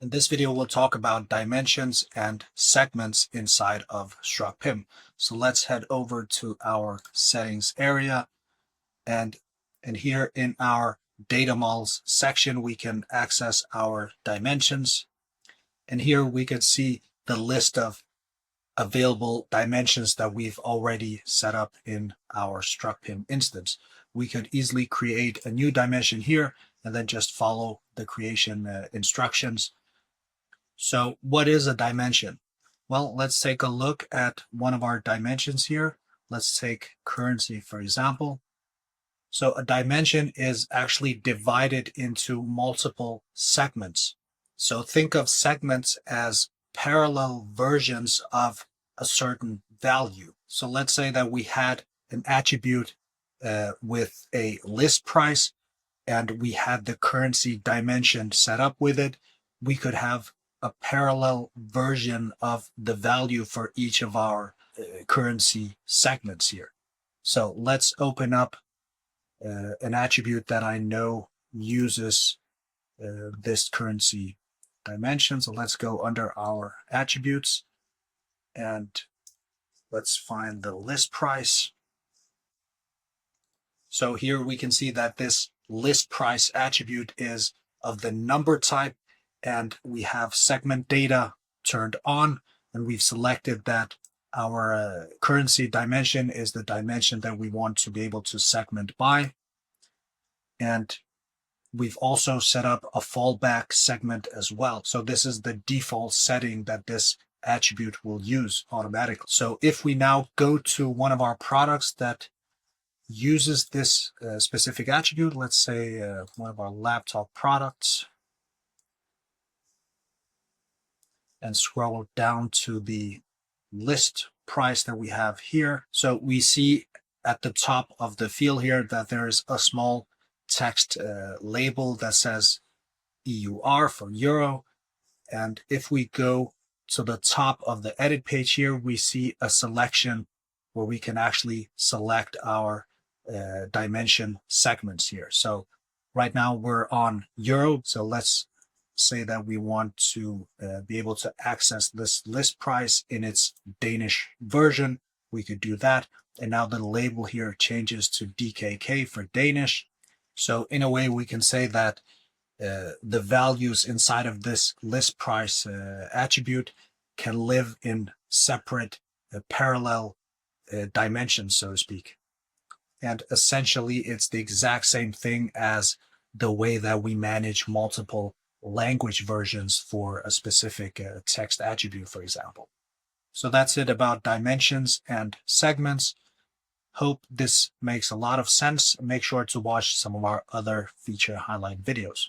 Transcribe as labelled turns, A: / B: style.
A: In this video, we'll talk about dimensions and segments inside of Struct PIM. So let's head over to our settings area, and here in our data models section, we can access our dimensions. And here we can see the list of available dimensions that we've already set up in our Struct PIM instance. We could easily create a new dimension here and then just follow the creation instructions. So what is a dimension? Well, let's take a look at one of our dimensions here. Let's take currency, for example. So a dimension is actually divided into multiple segments. So think of segments as parallel versions of a certain value. So let's say that we had an attribute with a list price and we had the currency dimension set up with it. We could have a parallel version of the value for each of our currency segments here. So let's open up an attribute that I know uses this currency dimension. So let's go under our attributes and let's find the list price. So here we can see that this list price attribute is of the number type, and we have segment data turned on, and we've selected that our currency dimension is the dimension that we want to be able to segment by. And we've also set up a fallback segment as well. So this is the default setting that this attribute will use automatically. So if we now go to one of our products that uses this specific attribute, let's say one of our laptop products, and scroll down to the list price that we have here. So we see at the top of the field here that there's a small text label that says EUR for euro. And if we go to the top of the edit page here, we see a selection where we can actually select our dimension segments here. So right now we're on euro. So let's say that we want to be able to access this list price in its Danish version. We could do that. And now the label here changes to DKK for Danish. So in a way, we can say that the values inside of this list price attribute can live in separate parallel dimensions, so to speak. And essentially, it's the exact same thing as the way that we manage multiple language versions for a specific text attribute, for example. So that's it about dimensions and segments. Hope this makes a lot of sense. Make sure to watch some of our other feature highlight videos.